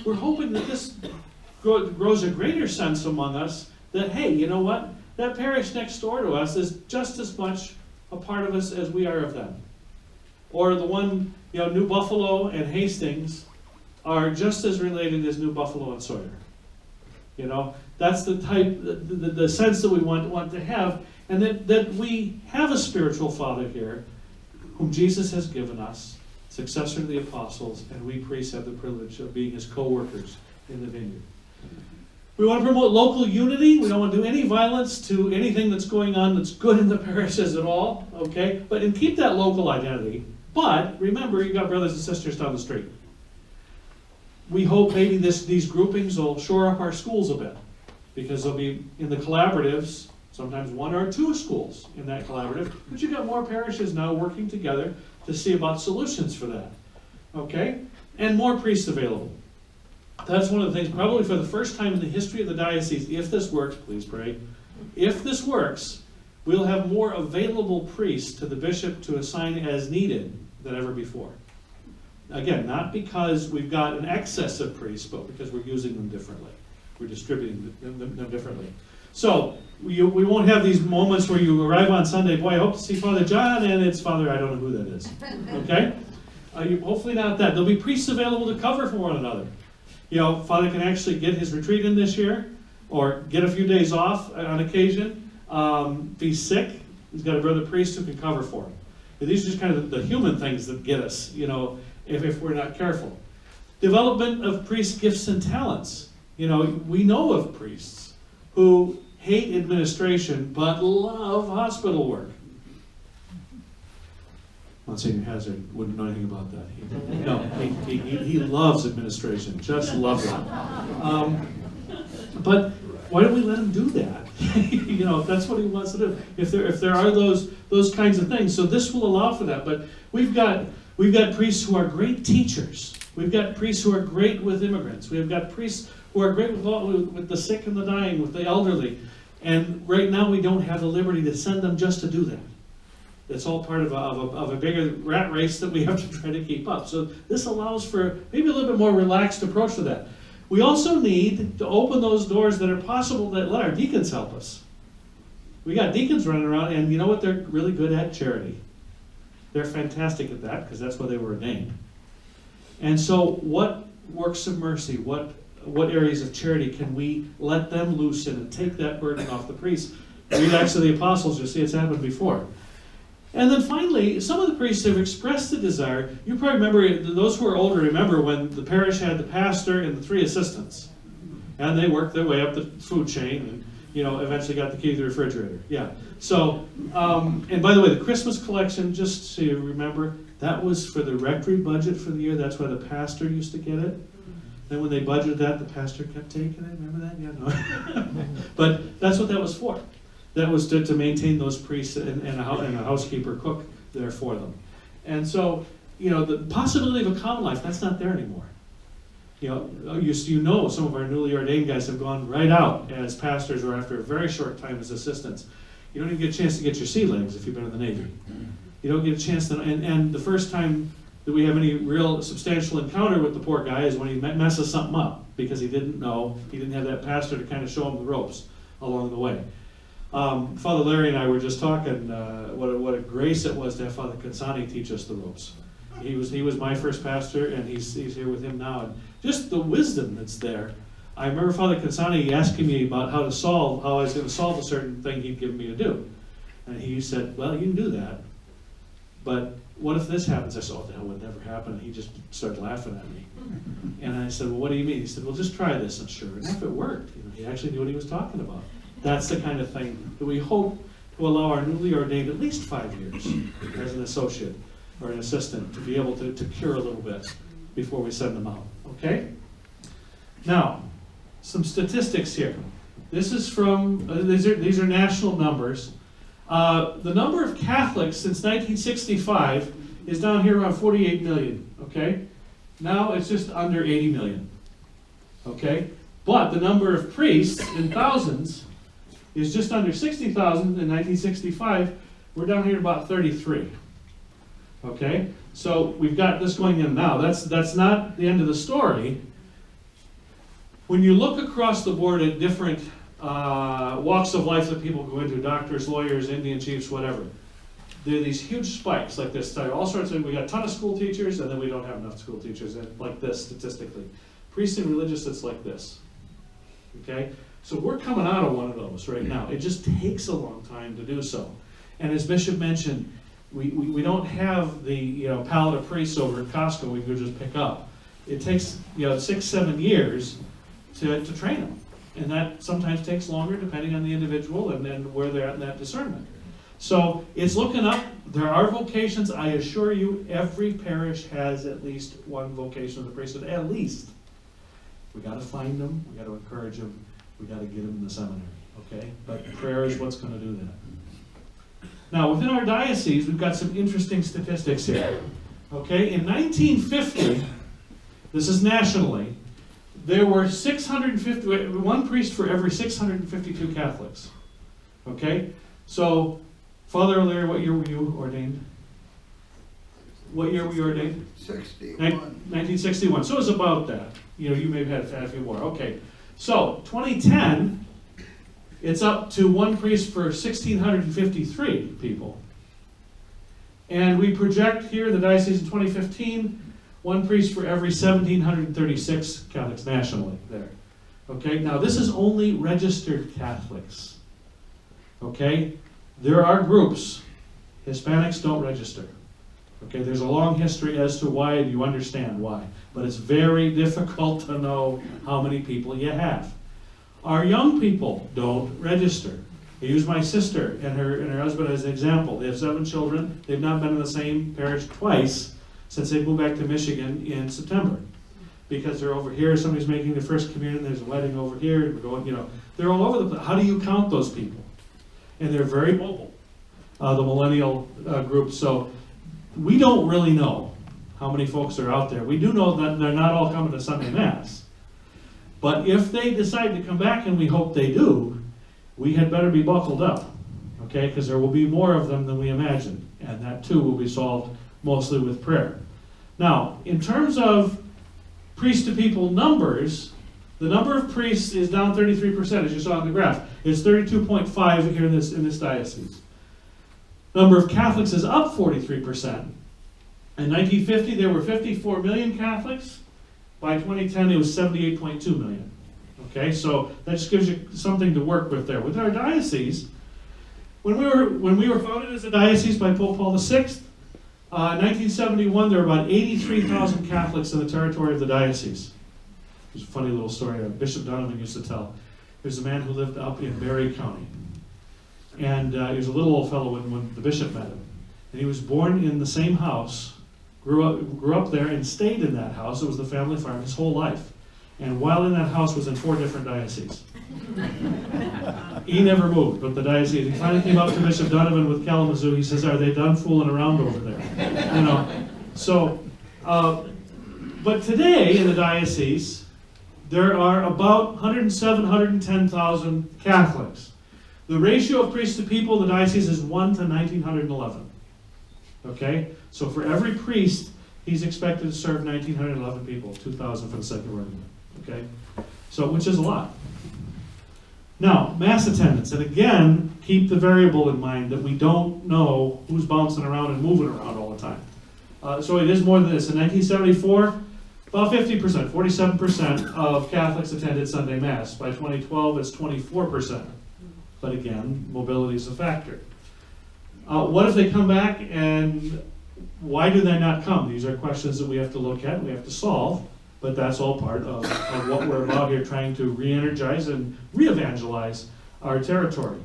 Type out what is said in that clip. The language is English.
we're hoping that this grows a greater sense among us that, hey, you know what? That parish next door to us is just as much a part of us as we are of them. Or the one, New Buffalo and Hastings are just as related as New Buffalo and Sawyer. That's the type, the sense that we want to have, and that we have a spiritual father here, whom Jesus has given us, successor to the apostles, and we priests have the privilege of being his co-workers in the vineyard. We want to promote local unity. We don't want to do any violence to anything that's going on that's good in the parishes at all, okay? And keep that local identity. But remember, you've got brothers and sisters down the street. We hope maybe these groupings will shore up our schools a bit, because they'll be in the collaboratives, sometimes one or two schools in that collaborative, but you've got more parishes now working together to see about solutions for that, okay? And more priests available. That's one of the things, probably for the first time in the history of the diocese, if this works, please pray, if this works, we'll have more available priests to the bishop to assign as needed than ever before. Again, not because we've got an excess of priests, but because we're using them differently. We're distributing them differently. So, we won't have these moments where you arrive on Sunday, boy, I hope to see Father John, and it's Father, I don't know who that is. Okay? Hopefully not that. There'll be priests available to cover for one another. Father can actually get his retreat in this year, or get a few days off on occasion. If he's sick, he's got a brother priest who can cover for him. These are just kind of the human things that get us, if we're not careful. Development of priest gifts and talents. We know of priests who hate administration but love hospital work. Monsignor Hazard wouldn't know anything about that. He loves administration, just loves it. But why don't we let him do that? If that's what he wants to do. If there are those kinds of things, so this will allow for that. But we've got priests who are great teachers. We've got priests who are great with immigrants. We've got priests who are great with the sick and the dying, with the elderly. And right now we don't have the liberty to send them just to do that. It's all part of a bigger rat race that we have to try to keep up. So this allows for maybe a little bit more relaxed approach to that. We also need to open those doors that are possible, that let our deacons help us. We got deacons running around, and you know what they're really good at? Charity. They're fantastic at that, because that's why they were ordained. And so what works of mercy, what areas of charity can we let them loose in and take that burden off the priests? Read Acts of the Apostles, you'll see it's happened before. And then finally, some of the priests have expressed the desire. You probably remember, those who are older remember when the parish had the pastor and the 3 assistants. And they worked their way up the food chain and, eventually got the key to the refrigerator. Yeah. So, and by the way, the Christmas collection, just so you remember, that was for the rectory budget for the year. That's why the pastor used to get it. Then when they budgeted that, the pastor kept taking it. Remember that? Yeah, no. But that's what that was for. That was to maintain those priests and a housekeeper cook there for them. And so, the possibility of a common life, that's not there anymore. Some of our newly ordained guys have gone right out as pastors or after a very short time as assistants. You don't even get a chance to get your sea legs if you've been in the Navy. You don't get a chance to, and the first time that we have any real substantial encounter with the poor guy is when he messes something up because he didn't know, he didn't have that pastor to kind of show him the ropes along the way. Father Larry and I were just talking what a grace it was to have Father Kansani teach us the ropes. He was my first pastor, and he's here with him now. And just the wisdom that's there. I remember Father Kansani asking me about how I was going to solve a certain thing he'd given me to do. And he said, well, you can do that, but what if this happens? I said, oh, that would never happen. And he just started laughing at me. And I said, well, what do you mean? He said, well, just try this. And sure enough, it worked. He actually knew what he was talking about. That's the kind of thing that we hope to allow our newly ordained at least 5 years as an associate or an assistant to be able to cure a little bit before we send them out. Okay? Now, some statistics here. This is from, these are national numbers. The number of Catholics since 1965 is down here around 48 million, okay? Now it's just under 80 million, okay? But the number of priests in thousands is just under 60,000 in 1965. We're down here at about 33, okay? So we've got this going in now. That's not the end of the story. When you look across the board at different walks of life that people go into, doctors, lawyers, Indian chiefs, whatever, there are these huge spikes like this. All sorts of, we got a ton of school teachers, and then we don't have enough school teachers, like this statistically. Priests and religious, it's like this. Okay? So we're coming out of one of those right now. It just takes a long time to do so. And as Bishop mentioned, we don't have the pallet of priests over at Costco we could just pick up. It takes 6-7 years to train them. And that sometimes takes longer depending on the individual and then where they're at in that discernment. So it's looking up. There are vocations. I assure you, every parish has at least one vocation of the priesthood, at least. We got to find them. We got to encourage them. We got to get them in the seminary, okay? But prayer is what's going to do that. Now, within our diocese, we've got some interesting statistics here. Okay, in 1950, this is nationally, there were one priest for every 652 Catholics. Okay, so Father O'Leary, what year were you ordained? What year were you ordained? 61. 1961. So it was about that. You may have had a few more. Okay, so 2010, it's up to one priest for 1,653 people. And we project here the diocese in 2015, one priest for every 1,736 Catholics nationally there. Okay, now this is only registered Catholics. Okay, there are groups. Hispanics don't register. Okay, there's a long history as to why, and you understand why. But it's very difficult to know how many people you have. Our young people don't register. I use my sister and her husband as an example. They have 7 children. They've not been in the same parish twice since they moved back to Michigan in September. Because they're over here, somebody's making their first communion, there's a wedding over here, we're going, they're all over the place. How do you count those people? And they're very mobile, the millennial group. So we don't really know how many folks are out there. We do know that they're not all coming to Sunday Mass. But if they decide to come back, and we hope they do, we had better be buckled up, okay? Because there will be more of them than we imagine. And that too will be solved mostly with prayer. Now, in terms of priest-to-people numbers, the number of priests is down 33%, as you saw on the graph. It's 32.5 here in this diocese. Number of Catholics is up 43%. In 1950, there were 54 million Catholics. By 2010, it was 78.2 million. Okay, so that just gives you something to work with there. With our diocese, when we were founded as a diocese by Pope Paul VI, 1971, there were about 83,000 Catholics in the territory of the diocese. There's a funny little story that Bishop Donovan used to tell. There's a man who lived up in Berry County. And he was a little old fellow when the bishop met him. And he was born in the same house, grew up there, and stayed in that house. It was the family farm his whole life. And while in that house was in 4 different dioceses. He never moved, but the diocese. He finally came up to Bishop Donovan with Kalamazoo. He says, "Are they done fooling around over there?" So, but today in the diocese, there are about 107, 110,000 Catholics. The ratio of priests to people in the diocese is 1 to 1,911. Okay? So for every priest, he's expected to serve 1,911 people, 2,000 for the second argument. Okay? So, which is a lot. Now, Mass attendance. And again, keep the variable in mind that we don't know who's bouncing around and moving around all the time. So it is more than this. In 1974, about 50%, 47% of Catholics attended Sunday Mass. By 2012, it's 24%. But again, mobility is a factor. What if they come back, and why do they not come? These are questions that we have to look at, we have to solve, but that's all part of what we're about here, trying to re-energize and re-evangelize our territory.